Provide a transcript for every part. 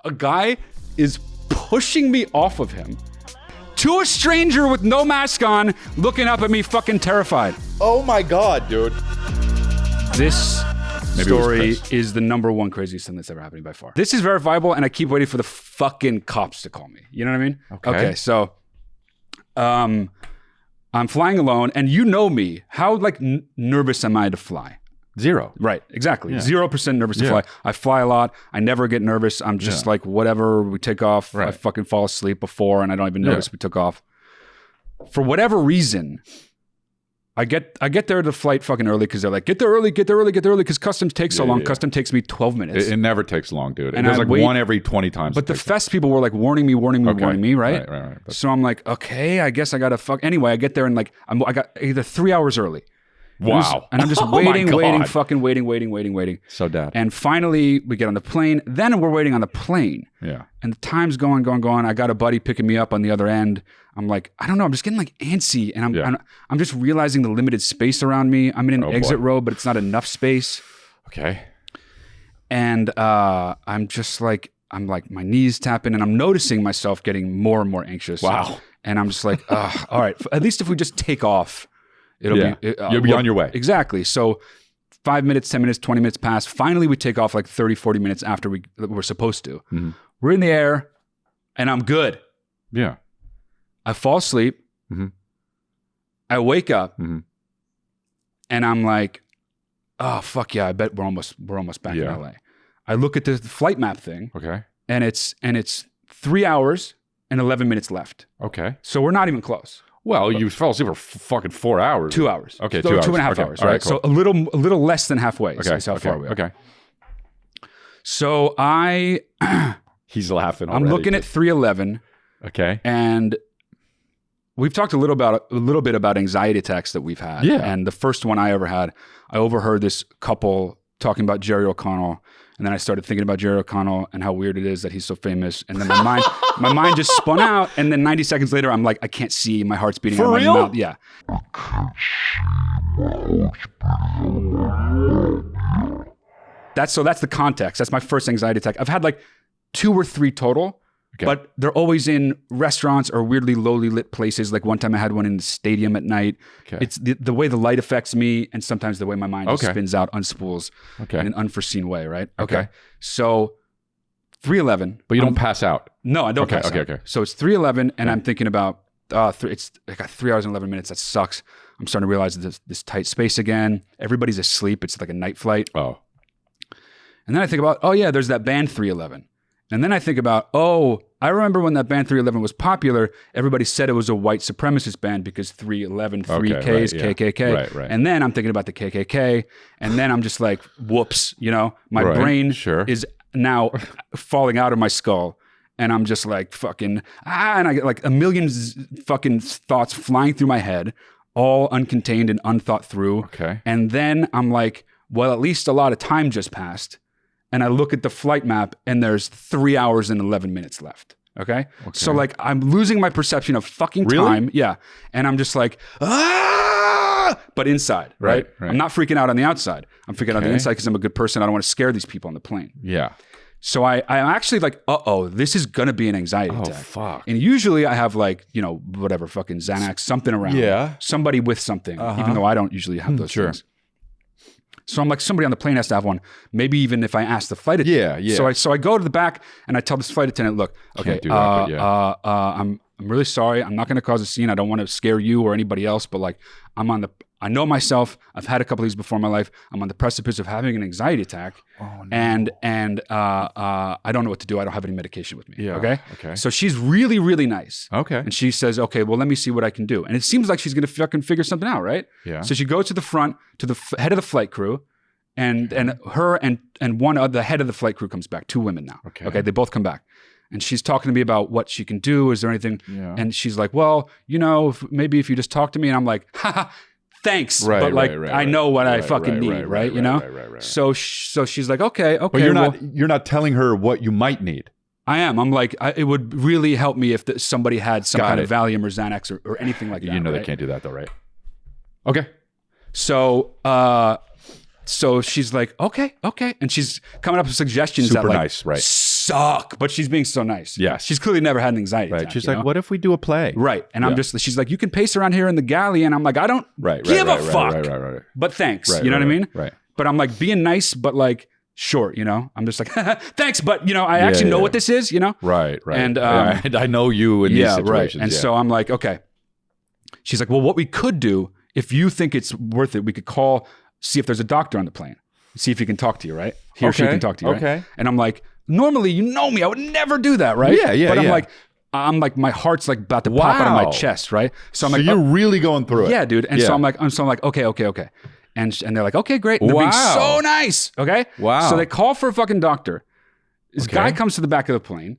a guy is pushing me off of him to a stranger with no mask on, looking up at me fucking terrified. Oh my God, dude. This story is the number one craziest thing that's ever happened by far. This is verifiable, and I keep waiting for the fucking cops to call me. You know what I mean? Okay, so I'm flying alone, and you know me. How like nervous am I to fly? Zero. Right, exactly. 0% nervous to fly. I fly a lot. I never get nervous. I'm just like, whatever, we take off. Right. I fucking fall asleep before, and I don't even notice we took off. For whatever reason, I get there to the flight fucking early because they're like, get there early, because customs takes so long. Custom takes me 12 minutes. It never takes long, dude. And there's like one every 20 times. But the fest people were like warning me, right? Right. So I'm like, okay, I guess I gotta fuck. Anyway, I get there and like, I got either 3 hours early. Wow. And I'm just waiting. So dead. And finally, we get on the plane. Then we're waiting on the plane. Yeah. And the time's going. I got a buddy picking me up on the other end. I'm like, I don't know. I'm just getting like antsy. And I'm just realizing the limited space around me. I'm in an exit row, but it's not enough space. Okay. And I'm like, my knees tapping, and I'm noticing myself getting more and more anxious. Wow. And I'm just like, all right, at least if we just take off, you'll be on your way. Exactly. So 5 minutes, 10 minutes, 20 minutes pass. Finally, we take off like 30, 40 minutes after we're supposed to. Mm-hmm. We're in the air and I'm good. Yeah. I fall asleep. Mm-hmm. I wake up and I'm like, oh, fuck yeah. I bet we're almost back in LA. I look at the flight map thing. Okay. And it's 3 hours and 11 minutes left. Okay. So we're not even close. Well, you fell asleep for fucking 4 hours. 2 hours. Okay, so 2.5 hours, right? Cool. So a little less than halfway. Okay, is how far we are. Okay. So he's laughing already. I'm looking at 311. Okay. And we've talked a little bit about anxiety attacks that we've had. Yeah. And the first one I ever had, I overheard this couple talking about Jerry O'Connell. And then I started thinking about Jerry O'Connell and how weird it is that he's so famous. And then my mind just spun out. And then 90 seconds later, I'm like, I can't see. My heart's beating. For out of real? my mouth. Yeah. That's the context. That's my first anxiety attack. I've had like 2 or 3 total. Okay. But they're always in restaurants or weirdly lowly lit places. Like one time I had one in the stadium at night. Okay. It's the way the light affects me, and sometimes the way my mind just spins out, unspools in an unforeseen way, right? Okay. So 311. But you don't pass out. No, I don't pass out. Okay. So it's 311, and I'm thinking about, I got 3 hours and 11 minutes. That sucks. I'm starting to realize this tight space again. Everybody's asleep. It's like a night flight. Oh. And then I think about, there's that band 311. And then I think about, I remember when that band 311 was popular, everybody said it was a white supremacist band because 311, 3Ks, KKK. Right. And then I'm thinking about the KKK. And then I'm just like, whoops, my brain is now falling out of my skull. And I'm just like fucking, and I get like a million fucking thoughts flying through my head, all uncontained and unthought through. Okay. And then I'm like, well, at least a lot of time just passed. And I look at the flight map and there's 3 hours and 11 minutes left. Okay. So like I'm losing my perception of fucking time. Yeah. And I'm just like, but inside, right? I'm not freaking out on the outside. I'm freaking out on the inside because I'm a good person. I don't want to scare these people on the plane. Yeah. So I'm actually like, this is going to be an anxiety attack. Fuck. And usually I have like, whatever, fucking Xanax, something around. Yeah. Somebody with something, even though I don't usually have those things. So I'm like, somebody on the plane has to have one. Maybe even if I ask the flight attendant. Yeah. So I go to the back and I tell this flight attendant, look, okay, I'm really sorry. I'm not going to cause a scene. I don't want to scare you or anybody else, but like I know myself. I've had a couple of these before in my life. I'm on the precipice of having an anxiety attack. Oh, no. And I don't know what to do. I don't have any medication with me. Yeah. Okay. So she's really, really nice. Okay. And she says, okay, well, let me see what I can do. And it seems like she's going to fucking figure something out, right? Yeah. So she goes to the front, to the head of the flight crew, and her and one of the head of the flight crew comes back. 2 women now. Okay. They both come back. And she's talking to me about what she can do. Is there anything? Yeah. And she's like, well, maybe if you just talk to me. And I'm like, thanks. I know what I fucking need, right? Right. So she's like, okay. But you're not telling her what you might need. I am. I'm like, it would really help me if somebody had some kind of Valium or Xanax or anything like that. They can't do that though, right? Okay. So she's like, okay. And she's coming up with suggestions. Super nice, right? suck. But she's being so nice. Yes. She's clearly never had an anxiety Right. attack. She's like, what if we do a play? Right. And she's like, you can pace around here in the galley. And I'm like, I don't give a fuck. Right. But thanks. Right, you know what I mean? Right. But I'm like being nice, but like short, I'm just like, thanks. But, I actually know what this is, Right. And I know you in these situations. Right. And so I'm like, okay. She's like, well, what we could do, if you think it's worth it, we could see if there's a doctor on the plane. See if he can talk to you, right? He or she can talk to you, right? Okay. And I'm like, normally, you know me, I would never do that, right? Yeah. But I'm like, my heart's like about to pop out of my chest, right? So I'm like, you're really going through it. Yeah, dude. And so I'm like, okay. And they're like, okay, great. And they're being so nice, okay? Wow. So they call for a fucking doctor. This guy comes to the back of the plane.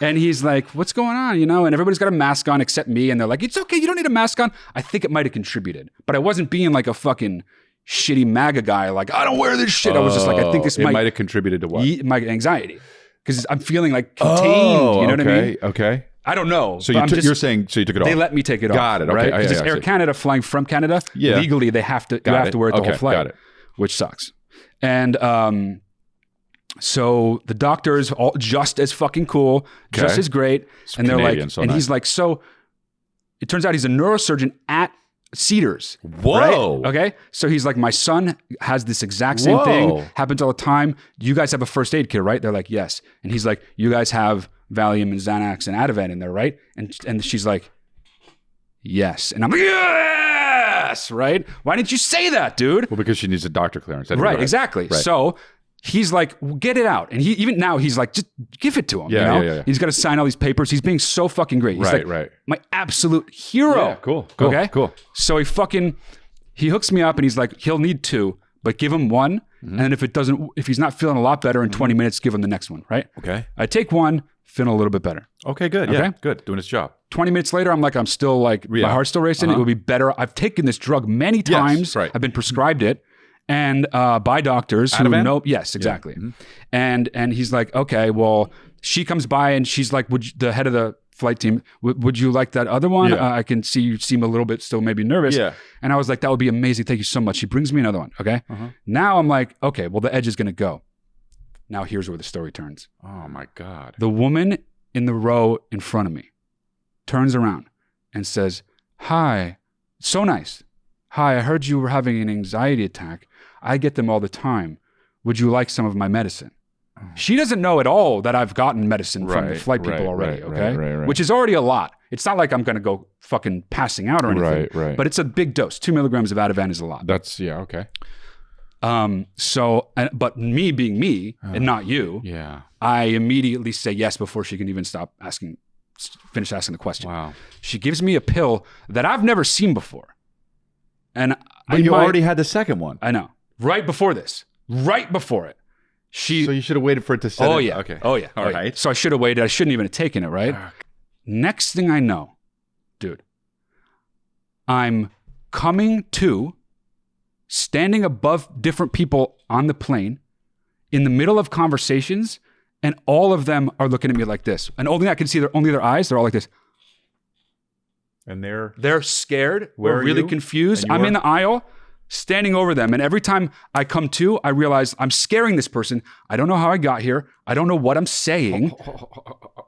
And he's like, what's going on? And everybody's got a mask on except me. And they're like, it's okay. You don't need a mask on. I think it might have contributed. But I wasn't being like a fucking shitty MAGA guy. Like, I don't wear this shit. I was just like, I think this might have contributed to what? My anxiety. Because I'm feeling like contained. You know what I mean? Okay. I don't know. So you're saying, so you took it off? They let me take it off. Got it. Okay. Right? Because it's Air Canada flying from Canada. Yeah. Legally, you have to wear it the whole flight. Got it. Which sucks. And so the doctor is just as fucking cool, just as great. And they're Canadian, like, and he's like, so it turns out he's a neurosurgeon at Cedars. Whoa. Right? Okay. So he's like, my son has this exact same thing. Happens all the time. You guys have a first aid kit, right? They're like, yes. And he's like, you guys have Valium and Xanax and Ativan in there, right? And she's like, yes. And I'm like, yes, right? Why didn't you say that, dude? Well, because she needs a doctor clearance. Right, exactly. Right. So he's like, get it out. And even now he's like, just give it to him. Yeah. He's got to sign all these papers. He's being so fucking great. He's like my absolute hero. Yeah, cool. Okay. Cool. So he hooks me up and he's like, he'll need 2, but give him 1. Mm-hmm. And if he's not feeling a lot better in 20 minutes, give him the next one. Right. Okay. I take 1, feeling a little bit better. Okay, good. Okay? Yeah, good. Doing its job. 20 minutes later, I'm still like, my heart's still racing. It would be better. I've taken this drug many times. Yes, right. I've been prescribed it. And by doctors who know, yes, exactly. Yeah. Mm-hmm. And he's like, okay, well, she comes by and she's like, the head of the flight team, would you like that other one? Yeah. I can see you seem a little bit still maybe nervous. Yeah. And I was like, that would be amazing. Thank you so much. She brings me another one. Okay. Now I'm like, okay, well, the edge is going to go. Now here's where the story turns. Oh my God. The woman in the row in front of me turns around and says, hi, so nice. Hi, I heard you were having an anxiety attack. I get them all the time. Would you like some of my medicine? She doesn't know at all that I've gotten medicine from the flight people already, okay? Right. Which is already a lot. It's not like I'm going to go fucking passing out or anything. Right. But it's a big dose. 2 milligrams of Ativan is a lot. Okay. But me being me and not you, I immediately say yes before she can even finish asking the question. Wow. She gives me a pill that I've never seen before. But you already had the second one. I know. Right before this. Right before it. So you should have waited for it to set in. Yeah. Okay. Oh, yeah. All right. So I should have waited. I shouldn't even have taken it, right? Next thing I know, dude, I'm coming to, standing above different people on the plane, in the middle of conversations, and all of them are looking at me like this. And only I can see only their eyes. They're all like this. And they're scared. We're really confused. I'm in the aisle, standing over them. And every time I come to, I realize I'm scaring this person. I don't know how I got here. I don't know what I'm saying.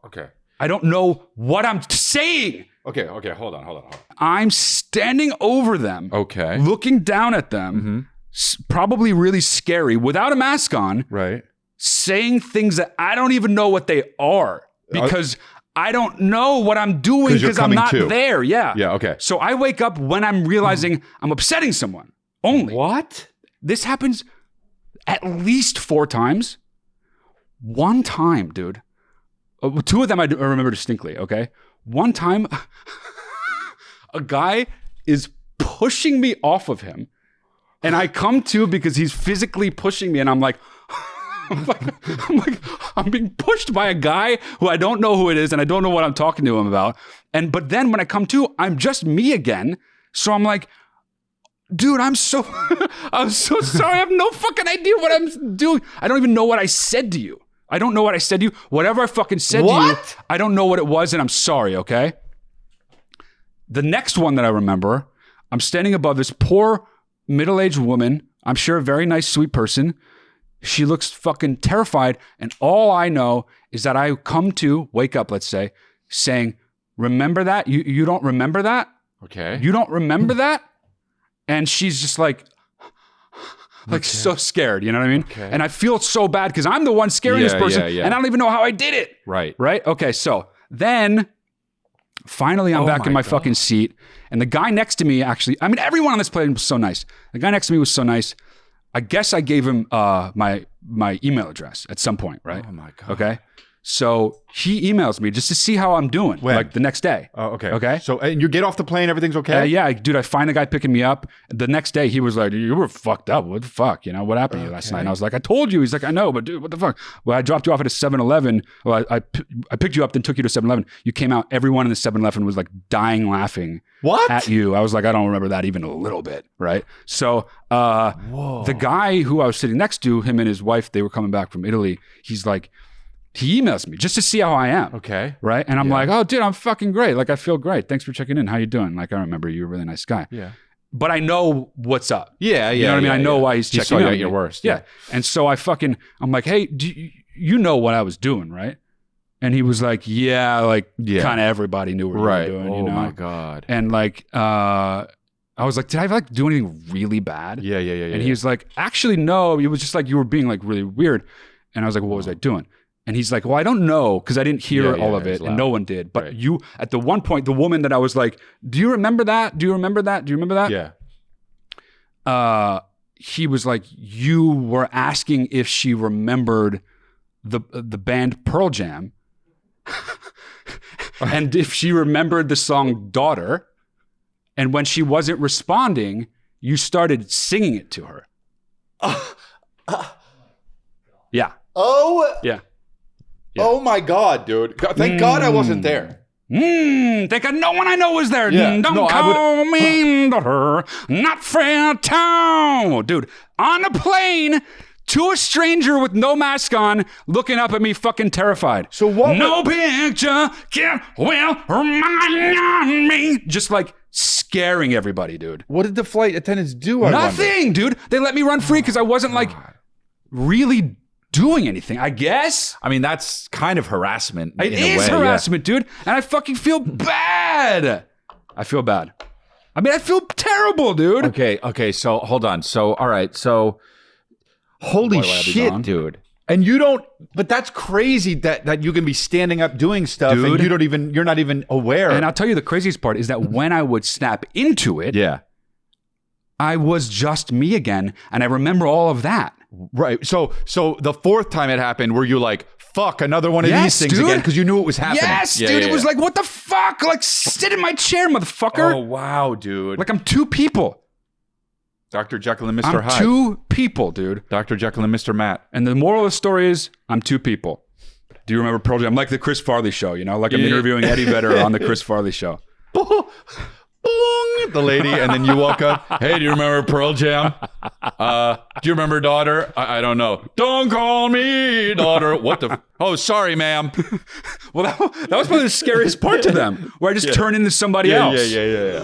Okay. I don't know what I'm saying. Okay. Hold on. I'm standing over them. Okay. Looking down at them. Mm-hmm. Probably really scary, without a mask on. Right. Saying things that I don't even know what they are. Because I don't know what I'm doing because I'm not there. Yeah. Yeah. Okay. So I wake up when I'm realizing I'm upsetting someone. Only. What? This happens at least 4 times. One time, dude. 2 of them I remember distinctly. Okay. One time, a guy is pushing me off of him, and I come to because he's physically pushing me, and I'm like, I'm being pushed by a guy who I don't know who it is, and I don't know what I'm talking to him about. But then when I come to, I'm just me again. So I'm like, dude, I'm so sorry. I have no fucking idea what I'm doing. I don't even know what I said to you. I don't know what I said to you. Whatever I fucking said to you, I don't know what it was, and I'm sorry, okay? The next one that I remember, I'm standing above this poor middle-aged woman. I'm sure a very nice, sweet person. She looks fucking terrified. And all I know is that I wake up, let's say, saying, remember that? You don't remember that? Okay. You don't remember that? And she's just like so scared, you know what I mean? Okay. And I feel so bad because I'm the one scaring this person and I don't even know how I did it. Right. Right? Okay, so then finally I'm back in my fucking seat and the guy next to me actually, I mean, everyone on this plane was so nice. The guy next to me was so nice. I guess I gave him my email address at some point, right? Oh my God. Okay. So he emails me just to see how I'm doing, like the next day. Oh, okay. Okay. So and you get off the plane, everything's okay? Yeah, dude, I find the guy picking me up. The next day, he was like, you were fucked up. What the fuck? You know, what happened to you last night? And I was like, I told you. He's like, I know, but dude, what the fuck? Well, I dropped you off at a 7-Eleven. Well, I picked you up, then took you to 7-Eleven. You came out, everyone in the 7-Eleven was like dying laughing at you. I was like, I don't remember that even a little bit, right? So the guy who I was sitting next to, him and his wife, they were coming back from Italy. He's like, he emails me just to see how I am. Okay. Right. And I'm like, oh, dude, I'm fucking great. Like, I feel great. Thanks for checking in. How you doing? Like, I remember you're a really nice guy. Yeah. But I know what's up. Yeah. You know what I mean? I know why he's checking in. You at your worst. Yeah. And so I'm like, hey, you know what I was doing, right? And he was like, kind of everybody knew what you were doing. Oh my God. And like, I was like, did I like do anything really bad? Yeah. And he was like, actually, no. It was just like you were being like really weird. And I was like, what was I doing? And he's like, well, I don't know because I didn't hear all of it and no one did. But you, at the one point, the woman that I was like, do you remember that? Do you remember that? Do you remember that? Yeah. He was like, you were asking if she remembered the band Pearl Jam and if she remembered the song Daughter. And when she wasn't responding, you started singing it to her. Yeah. Oh. Yeah. Yeah. Oh my God, dude. Thank God I wasn't there. Thank God no one I know was there. Yeah. Don't call me daughter, not fair town. Dude, on a plane to a stranger with no mask on, looking up at me fucking terrified. So what? No picture can well remind me. Just like scaring everybody, dude. What did the flight attendants do? Nothing, dude. They let me run free because I wasn't like really doing anything, I guess. I mean, that's kind of harassment. It is harassment, dude. And I fucking feel bad. I feel bad. I mean, I feel terrible, dude. Okay. So hold on. So, all right. So, holy shit, dude. And you don't, but that's crazy that you can be standing up doing stuff dude, and you're not even aware. And I'll tell you the craziest part is that when I would snap into it, I was just me again. And I remember all of that. Right. So the fourth time it happened, were you like, fuck, another one of these things again? Because you knew it was happening. Yes, dude. It was like, what the fuck? Like, sit in my chair, motherfucker. Oh, wow, dude. Like, I'm two people. Dr. Jekyll and Mr. Hyde. I'm two people, dude. Dr. Jekyll and Mr. Matt. And the moral of the story is, I'm two people. Do you remember Pearl Jam? I'm like the Chris Farley show, you know? Like I'm interviewing Eddie Vedder on the Chris Farley show. The lady, and then you walk up. Hey, do you remember Pearl Jam? Do you remember Daughter? I don't know. Don't call me Daughter. What the? Oh, sorry, ma'am. Well, that was probably the scariest part to them, where I just turn into somebody else. Yeah.